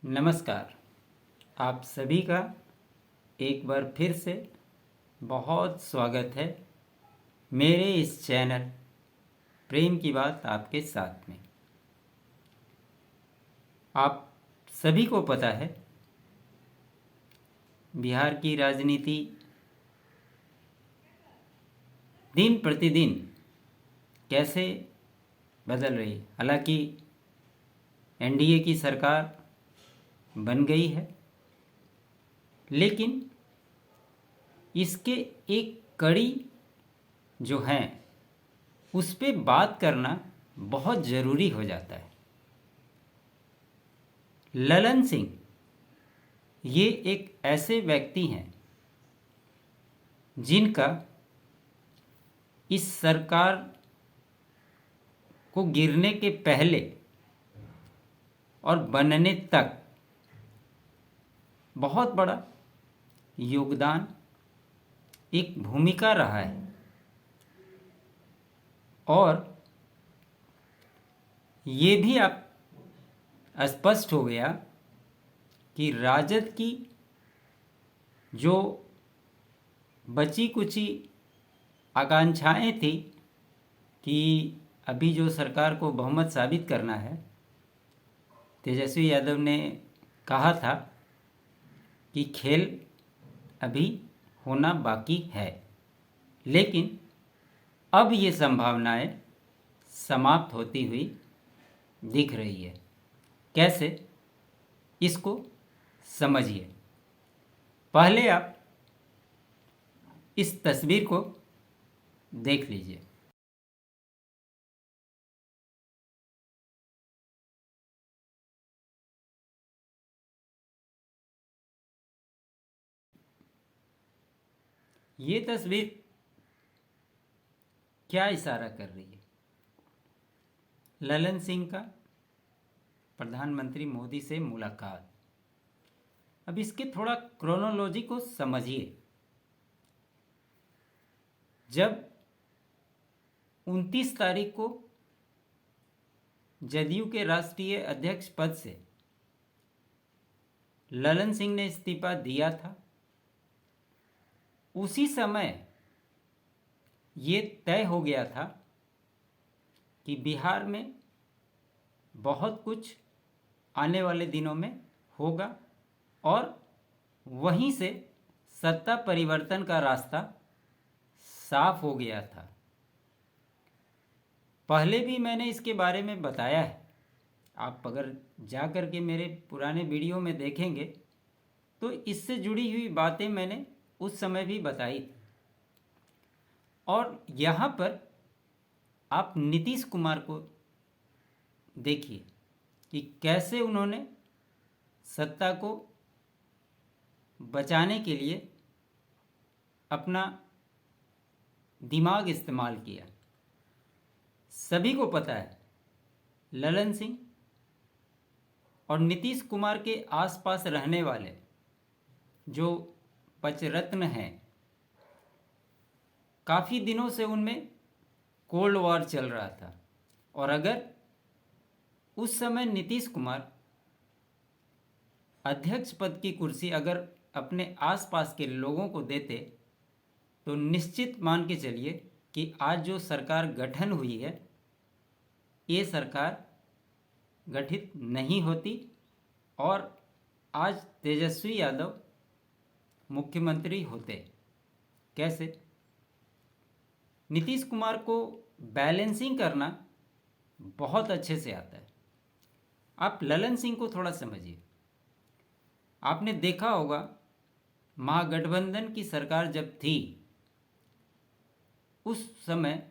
नमस्कार। आप सभी का एक बार फिर से बहुत स्वागत है मेरे इस चैनल प्रेम की बात आपके साथ में। आप सभी को पता है बिहार की राजनीति दिन प्रतिदिन कैसे बदल रही है। हालांकि एनडीए की सरकार बन गई है, लेकिन इसके एक कड़ी जो है उस पे बात करना बहुत ज़रूरी हो जाता है। ललन सिंह ये एक ऐसे व्यक्ति हैं जिनका इस सरकार को गिरने के पहले और बनने तक बहुत बड़ा योगदान, एक भूमिका रहा है। और ये भी आप स्पष्ट हो गया कि राजद की जो बची कुची आकांक्षाएं थी कि अभी जो सरकार को बहुमत साबित करना है, तेजस्वी यादव ने कहा था कि खेल अभी होना बाकी है, लेकिन अब ये संभावनाएं समाप्त होती हुई दिख रही है। कैसे, इसको समझिए। पहले आप इस तस्वीर को देख लीजिए। ये तस्वीर क्या इशारा कर रही है? ललन सिंह का प्रधानमंत्री मोदी से मुलाकात। अब इसके थोड़ा क्रोनोलॉजी को समझिए। जब 29 तारीख को जदयू के राष्ट्रीय अध्यक्ष पद से ललन सिंह ने इस्तीफा दिया था, उसी समय ये तय हो गया था कि बिहार में बहुत कुछ आने वाले दिनों में होगा और वहीं से सत्ता परिवर्तन का रास्ता साफ हो गया था। पहले भी मैंने इसके बारे में बताया है। आप अगर जा कर के मेरे पुराने वीडियो में देखेंगे तो इससे जुड़ी हुई बातें मैंने उस समय भी बताई थी। और यहाँ पर आप नीतीश कुमार को देखिए कि कैसे उन्होंने सत्ता को बचाने के लिए अपना दिमाग इस्तेमाल किया। सभी को पता है ललन सिंह और नीतीश कुमार के आसपास रहने वाले जो पंचरत्न हैं, काफ़ी दिनों से उनमें कोल्ड वॉर चल रहा था। और अगर उस समय नीतीश कुमार अध्यक्ष पद की कुर्सी अगर अपने आसपास के लोगों को देते तो निश्चित मान के चलिए कि आज जो सरकार गठन हुई है, ये सरकार गठित नहीं होती और आज तेजस्वी यादव मुख्यमंत्री होते। कैसे? नीतीश कुमार को बैलेंसिंग करना बहुत अच्छे से आता है। आप ललन सिंह को थोड़ा समझिए। आपने देखा होगा महागठबंधन की सरकार जब थी, उस समय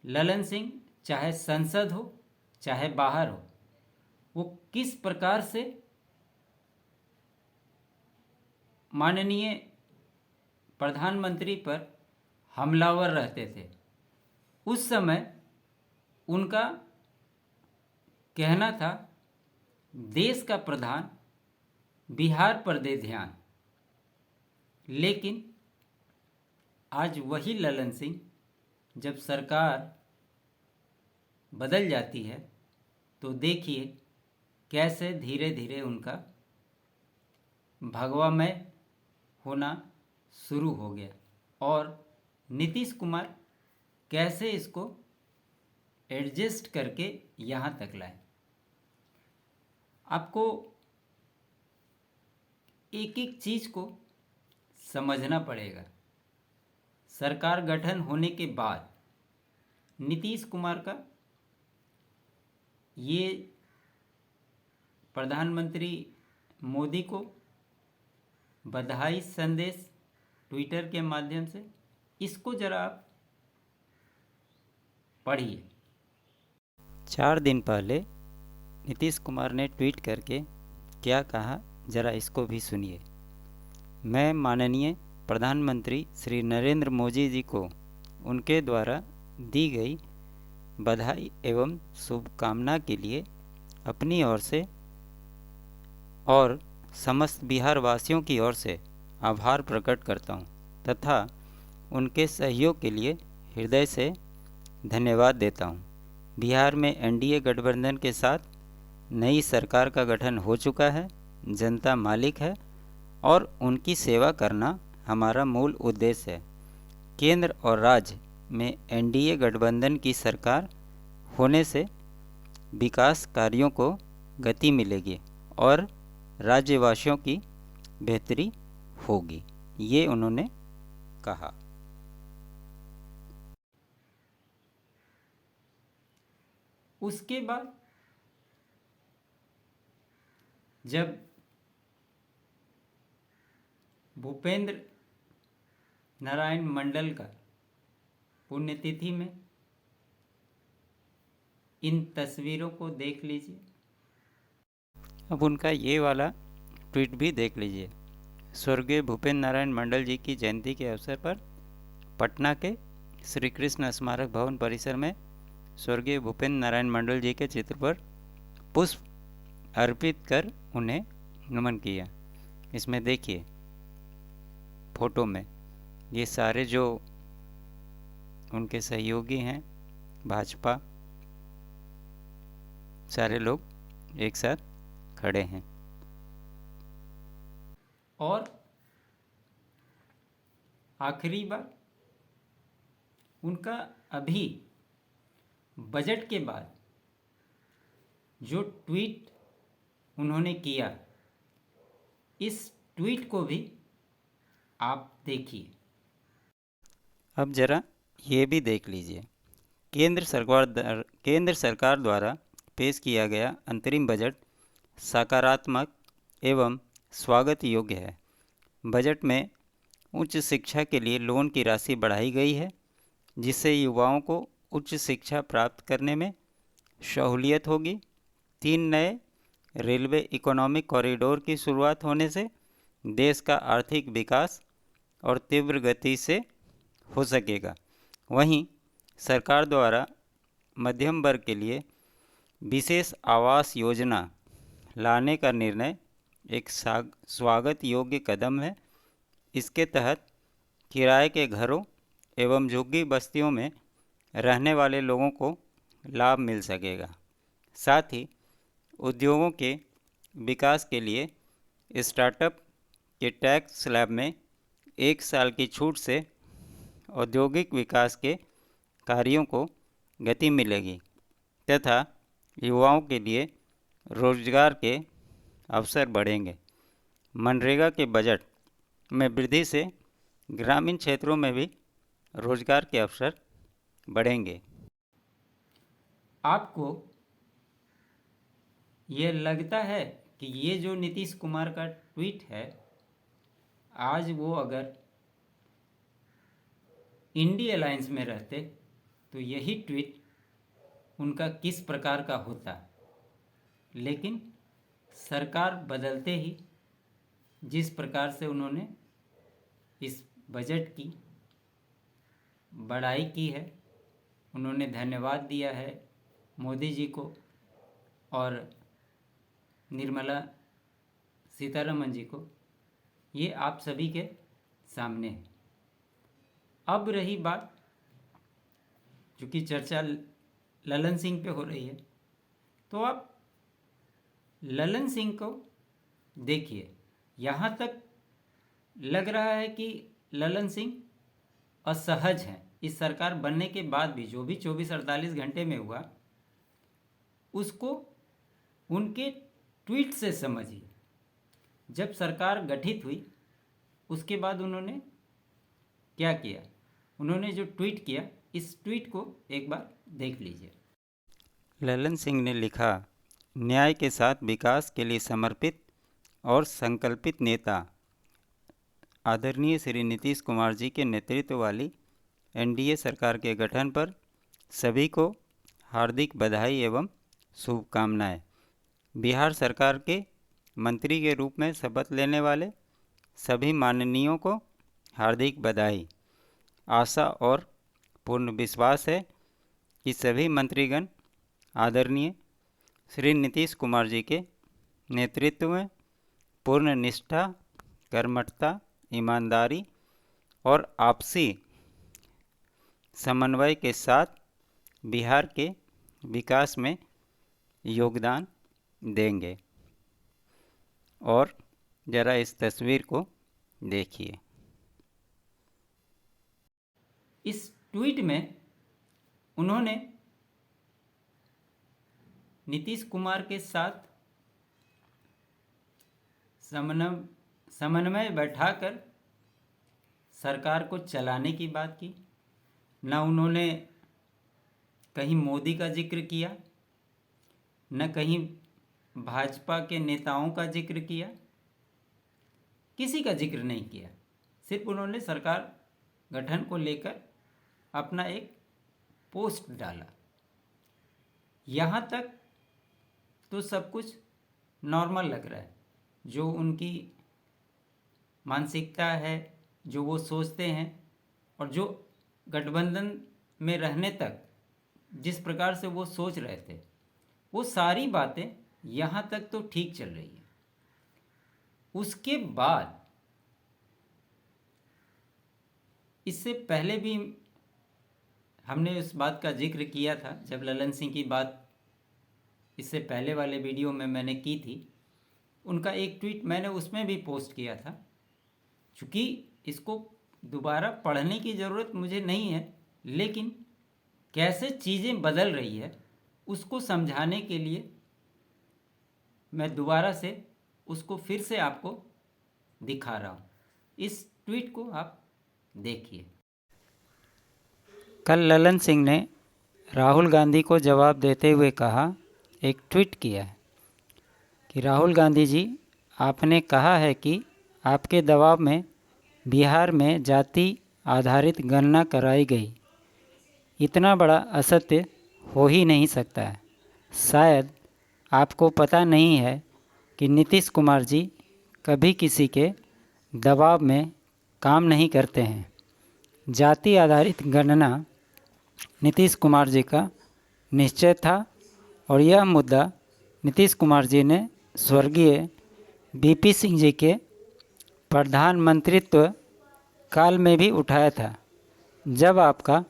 ललन सिंह चाहे संसद हो चाहे बाहर हो, वो किस प्रकार से माननीय प्रधानमंत्री पर हमलावर रहते थे। उस समय उनका कहना था देश का प्रधान बिहार पर दे ध्यान। लेकिन आज वही ललन सिंह जब सरकार बदल जाती है तो देखिए कैसे धीरे धीरे उनका भगवामय होना शुरू हो गया और नीतीश कुमार कैसे इसको एडजस्ट करके यहाँ तक लाए। आपको एक एक चीज़ को समझना पड़ेगा। सरकार गठन होने के बाद नीतीश कुमार का ये प्रधानमंत्री मोदी को बधाई संदेश ट्विटर के माध्यम से, इसको जरा आप पढ़िए। 4 दिन पहले नीतीश कुमार ने ट्वीट करके क्या कहा, जरा इसको भी सुनिए। मैं माननीय प्रधानमंत्री श्री नरेंद्र मोदी जी को उनके द्वारा दी गई बधाई एवं शुभकामना के लिए अपनी ओर से और समस्त बिहार वासियों की ओर से आभार प्रकट करता हूँ तथा उनके सहयोग के लिए हृदय से धन्यवाद देता हूँ। बिहार में एनडीए गठबंधन के साथ नई सरकार का गठन हो चुका है। जनता मालिक है और उनकी सेवा करना हमारा मूल उद्देश्य है। केंद्र और राज्य में एनडीए गठबंधन की सरकार होने से विकास कार्यों को गति मिलेगी और राज्यवासियों की बेहतरी होगी, ये उन्होंने कहा। उसके बाद जब भूपेंद्र नारायण मंडल का पुण्यतिथि में इन तस्वीरों को देख लीजिए। अब उनका ये वाला ट्वीट भी देख लीजिए। स्वर्गीय भूपेंद्र नारायण मंडल जी की जयंती के अवसर पर पटना के श्री कृष्ण स्मारक भवन परिसर में स्वर्गीय भूपेंद्र नारायण मंडल जी के चित्र पर पुष्प अर्पित कर उन्हें नमन किया। इसमें देखिए फोटो में ये सारे जो उनके सहयोगी हैं, भाजपा, सारे लोग एक साथ खड़े हैं। और आखिरी बात, उनका अभी बजट के बाद जो ट्वीट उन्होंने किया, इस ट्वीट को भी आप देखिए। अब जरा ये भी देख लीजिए। केंद्र सरकार द्वारा पेश किया गया अंतरिम बजट सकारात्मक एवं स्वागत योग्य है। बजट में उच्च शिक्षा के लिए लोन की राशि बढ़ाई गई है, जिससे युवाओं को उच्च शिक्षा प्राप्त करने में सहूलियत होगी। 3 नए रेलवे इकोनॉमिक कॉरिडोर की शुरुआत होने से देश का आर्थिक विकास और तीव्र गति से हो सकेगा। वहीं सरकार द्वारा मध्यम वर्ग के लिए विशेष आवास योजना लाने का निर्णय एक स्वागत योग्य कदम है। इसके तहत किराए के घरों एवं झुग्गी बस्तियों में रहने वाले लोगों को लाभ मिल सकेगा। साथ ही उद्योगों के विकास के लिए स्टार्टअप के टैक्स स्लैब में 1 साल की छूट से औद्योगिक विकास के कार्यों को गति मिलेगी तथा युवाओं के लिए रोजगार के अवसर बढ़ेंगे। मनरेगा के बजट में वृद्धि से ग्रामीण क्षेत्रों में भी रोजगार के अवसर बढ़ेंगे। आपको ये लगता है कि ये जो नीतीश कुमार का ट्वीट है, आज वो अगर इंडी अलायंस में रहते तो यही ट्वीट उनका किस प्रकार का होता। लेकिन सरकार बदलते ही जिस प्रकार से उन्होंने इस बजट की बढ़ाई की है, उन्होंने धन्यवाद दिया है मोदी जी को और निर्मला सीतारमण जी को, ये आप सभी के सामने है। अब रही बात, चूँकि चर्चा ललन सिंह पे हो रही है, तो आप ललन सिंह को देखिए, यहाँ तक लग रहा है कि ललन सिंह असहज हैं इस सरकार बनने के बाद भी। जो भी 24-48 घंटे में हुआ उसको उनके ट्वीट से समझिए। जब सरकार गठित हुई उसके बाद उन्होंने क्या किया, उन्होंने जो ट्वीट किया, इस ट्वीट को एक बार देख लीजिए। ललन सिंह ने लिखा, न्याय के साथ विकास के लिए समर्पित और संकल्पित नेता आदरणीय श्री नीतीश कुमार जी के नेतृत्व वाली एनडीए सरकार के गठन पर सभी को हार्दिक बधाई एवं शुभकामनाएं। बिहार सरकार के मंत्री के रूप में शपथ लेने वाले सभी माननीयों को हार्दिक बधाई। आशा और पूर्ण विश्वास है कि सभी मंत्रीगण आदरणीय श्री नीतीश कुमार जी के नेतृत्व में पूर्ण निष्ठा, कर्मठता, ईमानदारी और आपसी समन्वय के साथ बिहार के विकास में योगदान देंगे। और ज़रा इस तस्वीर को देखिए। इस ट्वीट में उन्होंने नीतीश कुमार के साथ समन्वय बैठाकर सरकार को चलाने की बात की। न उन्होंने कहीं मोदी का जिक्र किया, न कहीं भाजपा के नेताओं का जिक्र किया, किसी का जिक्र नहीं किया। सिर्फ उन्होंने सरकार गठन को लेकर अपना एक पोस्ट डाला। यहाँ तक तो सब कुछ नॉर्मल लग रहा है। जो उनकी मानसिकता है, जो वो सोचते हैं, और जो गठबंधन में रहने तक जिस प्रकार से वो सोच रहे थे, वो सारी बातें यहाँ तक तो ठीक चल रही है। उसके बाद इससे पहले भी हमने उस बात का जिक्र किया था, जब ललन सिंह की बात इससे पहले वाले वीडियो में मैंने की थी। उनका एक ट्वीट मैंने उसमें भी पोस्ट किया था। चूँकि इसको दोबारा पढ़ने की ज़रूरत मुझे नहीं है, लेकिन कैसे चीज़ें बदल रही है उसको समझाने के लिए मैं दोबारा से उसको फिर से आपको दिखा रहा हूँ। इस ट्वीट को आप देखिए। कल ललन सिंह ने राहुल गांधी को जवाब देते हुए कहा, एक ट्वीट किया है कि राहुल गांधी जी, आपने कहा है कि आपके दबाव में बिहार में जाति आधारित गणना कराई गई। इतना बड़ा असत्य हो ही नहीं सकता है। शायद आपको पता नहीं है कि नीतीश कुमार जी कभी किसी के दबाव में काम नहीं करते हैं। जाति आधारित गणना नीतीश कुमार जी का निश्चय था और यह मुद्दा नीतीश कुमार जी ने स्वर्गीय बीपी सिंह जी के प्रधानमंत्रित्व काल में भी उठाया था, जब आपका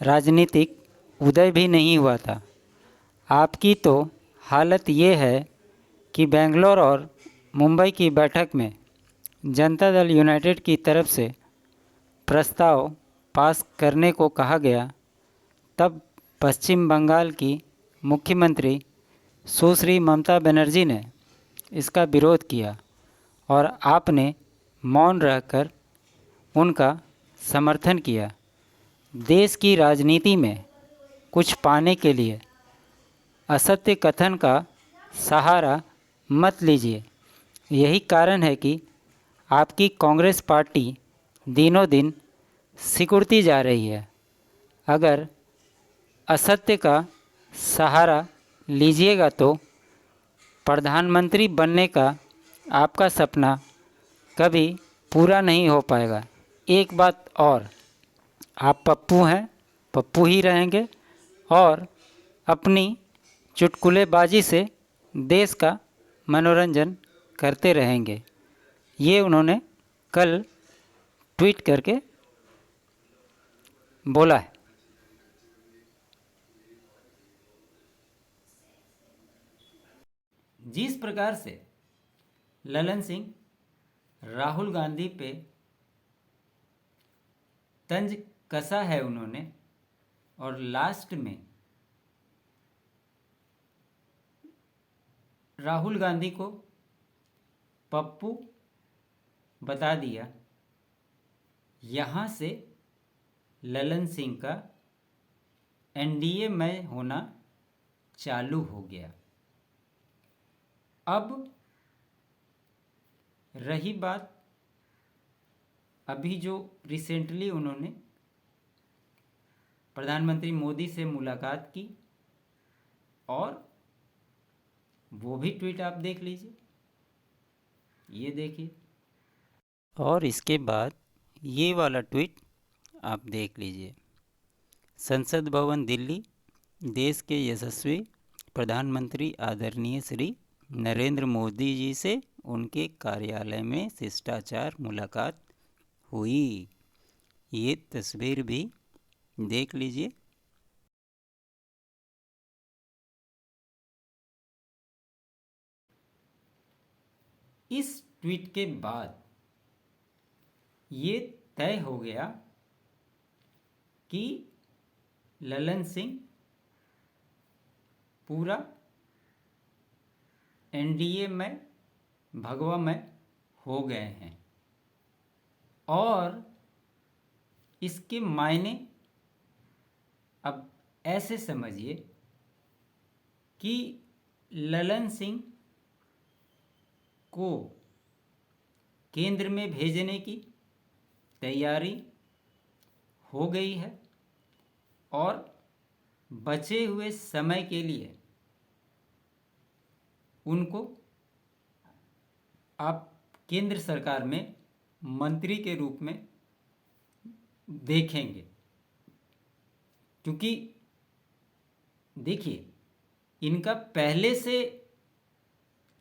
राजनीतिक उदय भी नहीं हुआ था। आपकी तो हालत ये है कि बेंगलोर और मुंबई की बैठक में जनता दल यूनाइटेड की तरफ से प्रस्ताव पास करने को कहा गया, तब पश्चिम बंगाल की मुख्यमंत्री सुश्री ममता बनर्जी ने इसका विरोध किया और आपने मौन रहकर उनका समर्थन किया। देश की राजनीति में कुछ पाने के लिए असत्य कथन का सहारा मत लीजिए। यही कारण है कि आपकी कांग्रेस पार्टी दिनों दिन सिकुड़ती जा रही है। अगर असत्य का सहारा लीजिएगा तो प्रधानमंत्री बनने का आपका सपना कभी पूरा नहीं हो पाएगा। एक बात और, आप पप्पू हैं, पप्पू ही रहेंगे और अपनी चुटकुलेबाजी से देश का मनोरंजन करते रहेंगे। ये उन्होंने कल ट्वीट करके बोला है। जिस प्रकार से ललन सिंह राहुल गांधी पे तंज कसा है उन्होंने, और लास्ट में राहुल गांधी को पप्पू बता दिया, यहाँ से ललन सिंह का एनडीए में होना चालू हो गया। अब रही बात अभी जो रिसेंटली उन्होंने प्रधानमंत्री मोदी से मुलाकात की, और वो भी ट्वीट आप देख लीजिए, ये देखिए। और इसके बाद ये वाला ट्वीट आप देख लीजिए। संसद भवन दिल्ली, देश के यशस्वी प्रधानमंत्री आदरणीय श्री नरेंद्र मोदी जी से उनके कार्यालय में शिष्टाचार मुलाकात हुई। ये तस्वीर भी देख लीजिए। इस ट्वीट के बाद ये तय हो गया कि ललन सिंह पूरा एनडीए में भगवा में हो गए हैं, और इसके मायने अब ऐसे समझिए कि ललन सिंह को केंद्र में भेजने की तैयारी हो गई है, और बचे हुए समय के लिए उनको आप केंद्र सरकार में मंत्री के रूप में देखेंगे। क्योंकि देखिए, इनका पहले से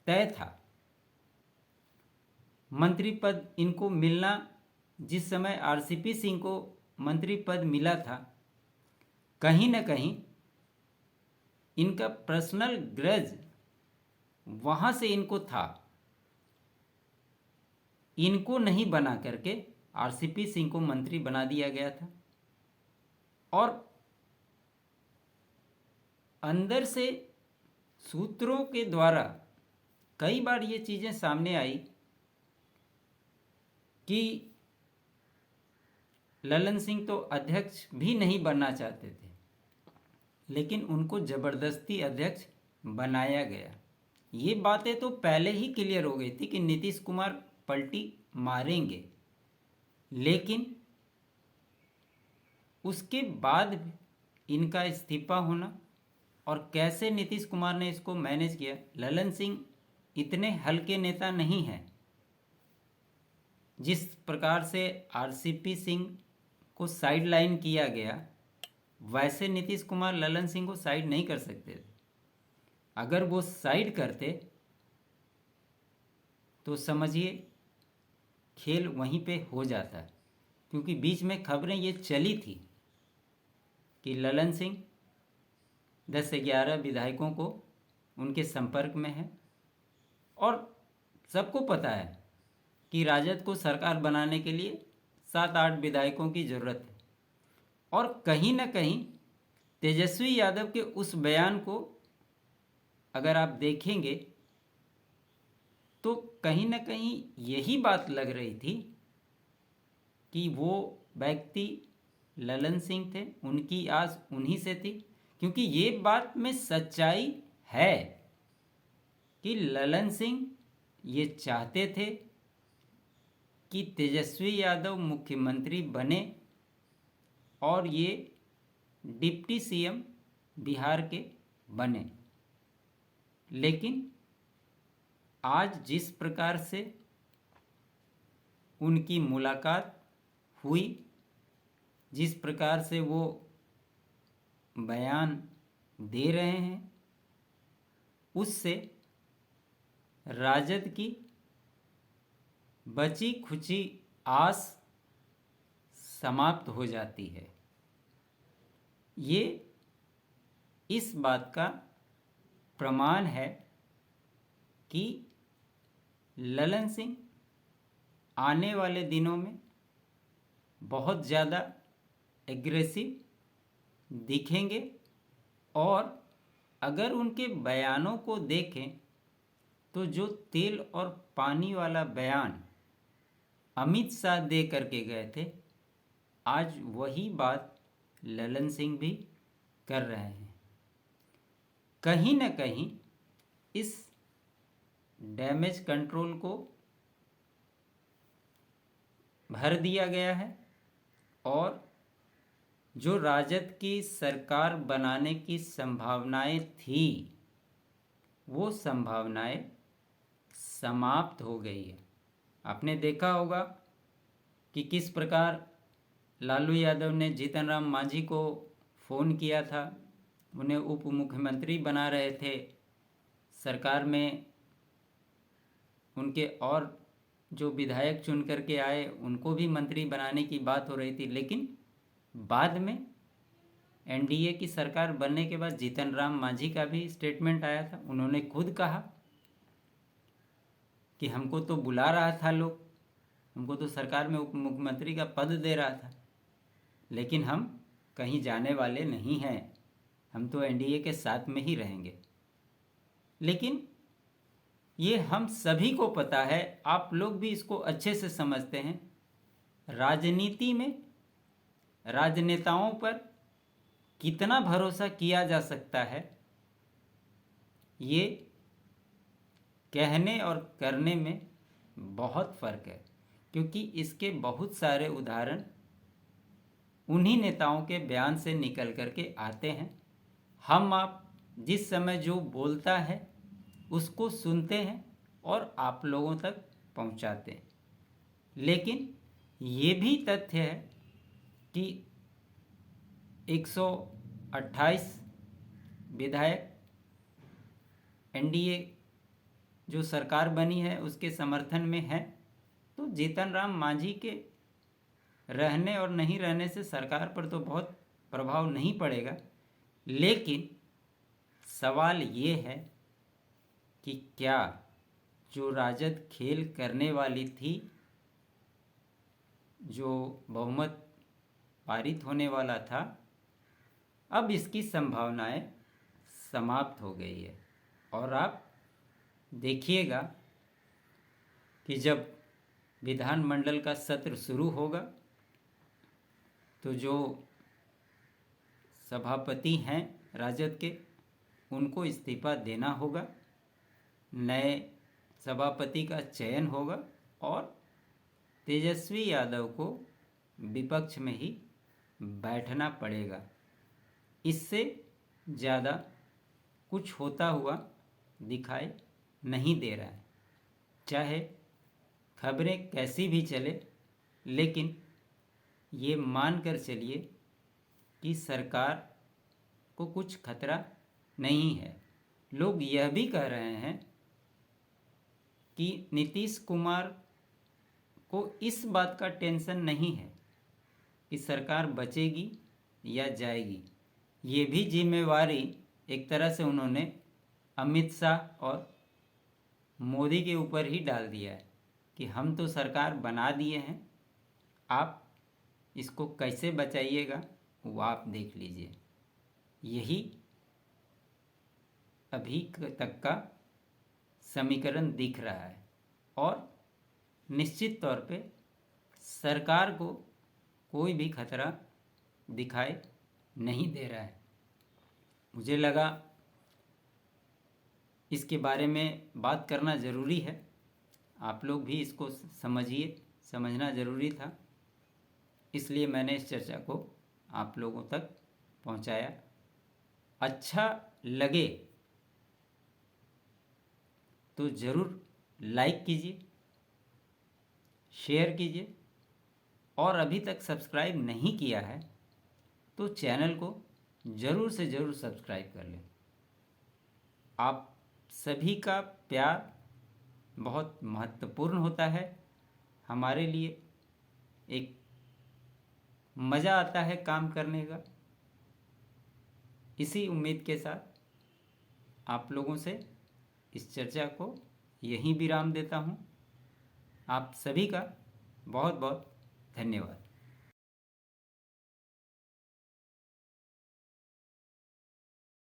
तय था मंत्री पद इनको मिलना। जिस समय आरसीपी सिंह को मंत्री पद मिला था, कहीं ना कहीं इनका पर्सनल ग्रज वहाँ से इनको था, इनको नहीं बना करके आरसीपी सिंह को मंत्री बना दिया गया था। और अंदर से सूत्रों के द्वारा कई बार ये चीज़ें सामने आई कि ललन सिंह तो अध्यक्ष भी नहीं बनना चाहते थे, लेकिन उनको ज़बरदस्ती अध्यक्ष बनाया गया। ये बातें तो पहले ही क्लियर हो गई थी कि नीतीश कुमार पलटी मारेंगे, लेकिन उसके बाद इनका इस्तीफा होना और कैसे नीतीश कुमार ने इसको मैनेज किया। ललन सिंह इतने हल्के नेता नहीं हैं। जिस प्रकार से आरसीपी सिंह को साइड लाइन किया गया, वैसे नीतीश कुमार ललन सिंह को साइड नहीं कर सकते थे। अगर वो साइड करते तो समझिए खेल वहीं पे हो जाता, क्योंकि बीच में खबरें ये चली थी कि ललन सिंह 10 से 11 विधायकों को उनके संपर्क में है, और सबको पता है कि राजद को सरकार बनाने के लिए 7-8 विधायकों की ज़रूरत है। और कहीं ना कहीं तेजस्वी यादव के उस बयान को अगर आप देखेंगे तो कहीं ना कहीं यही बात लग रही थी कि वो व्यक्ति ललन सिंह थे, उनकी आस उन्हीं से थी। क्योंकि ये बात में सच्चाई है कि ललन सिंह ये चाहते थे कि तेजस्वी यादव मुख्यमंत्री बने और ये डिप्टी सीएम बिहार के बने। लेकिन आज जिस प्रकार से उनकी मुलाकात हुई, जिस प्रकार से वो बयान दे रहे हैं, उससे राजद की बची खुची आस समाप्त हो जाती है। ये इस बात का प्रमाण है कि ललन सिंह आने वाले दिनों में बहुत ज़्यादा एग्रेसिव दिखेंगे और अगर उनके बयानों को देखें तो जो तेल और पानी वाला बयान अमित शाह दे करके गए थे, आज वही बात ललन सिंह भी कर रहे हैं। कहीं न कहीं इस डैमेज कंट्रोल को भर दिया गया है और जो राजद की सरकार बनाने की संभावनाएं थी, वो संभावनाएं समाप्त हो गई है। आपने देखा होगा कि किस प्रकार लालू यादव ने जीतन राम मांझी को फ़ोन किया था, उन्हें उप मुख्यमंत्री बना रहे थे, सरकार में उनके और जो विधायक चुन करके आए उनको भी मंत्री बनाने की बात हो रही थी। लेकिन बाद में एनडीए की सरकार बनने के बाद जीतन राम मांझी का भी स्टेटमेंट आया था। उन्होंने खुद कहा कि हमको तो बुला रहा था लोग, हमको तो सरकार में उप मुख्यमंत्री का पद दे रहा था, लेकिन हम कहीं जाने वाले नहीं हैं, हम तो एनडीए के साथ में ही रहेंगे। लेकिन ये हम सभी को पता है, आप लोग भी इसको अच्छे से समझते हैं, राजनीति में राजनेताओं पर कितना भरोसा किया जा सकता है, ये कहने और करने में बहुत फ़र्क है। क्योंकि इसके बहुत सारे उदाहरण उन्हीं नेताओं के बयान से निकल करके आते हैं। हम आप जिस समय जो बोलता है उसको सुनते हैं और आप लोगों तक पहुंचाते हैं। लेकिन ये भी तथ्य है कि 128 विधायक एनडीए जो सरकार बनी है उसके समर्थन में है, तो जीतन राम मांझी के रहने और नहीं रहने से सरकार पर तो बहुत प्रभाव नहीं पड़ेगा। लेकिन सवाल ये है कि क्या जो राजद खेल करने वाली थी, जो बहुमत पारित होने वाला था, अब इसकी संभावनाएं समाप्त हो गई है। और आप देखिएगा कि जब विधानमंडल का सत्र शुरू होगा तो जो सभापति हैं राजद के, उनको इस्तीफा देना होगा, नए सभापति का चयन होगा और तेजस्वी यादव को विपक्ष में ही बैठना पड़ेगा। इससे ज़्यादा कुछ होता हुआ दिखाई नहीं दे रहा है। चाहे खबरें कैसी भी चले, लेकिन ये मान कर चलिए कि सरकार को कुछ खतरा नहीं है। लोग यह भी कह रहे हैं कि नीतीश कुमार को इस बात का टेंशन नहीं है कि सरकार बचेगी या जाएगी। ये भी जिम्मेवारी एक तरह से उन्होंने अमित शाह और मोदी के ऊपर ही डाल दिया है कि हम तो सरकार बना दिए हैं, आप इसको कैसे बचाइएगा वो आप देख लीजिए। यही अभी तक का समीकरण दिख रहा है और निश्चित तौर पे सरकार को कोई भी खतरा दिखाई नहीं दे रहा है। मुझे लगा इसके बारे में बात करना ज़रूरी है, आप लोग भी इसको समझिए, समझना ज़रूरी था, इसलिए मैंने इस चर्चा को आप लोगों तक पहुंचाया। अच्छा लगे तो ज़रूर लाइक कीजिए, शेयर कीजिए और अभी तक सब्सक्राइब नहीं किया है तो चैनल को ज़रूर से ज़रूर सब्सक्राइब कर लें। आप सभी का प्यार बहुत महत्वपूर्ण होता है हमारे लिए, एक मज़ा आता है काम करने का। इसी उम्मीद के साथ आप लोगों से इस चर्चा को यहीं विराम देता हूँ। आप सभी का बहुत बहुत धन्यवाद।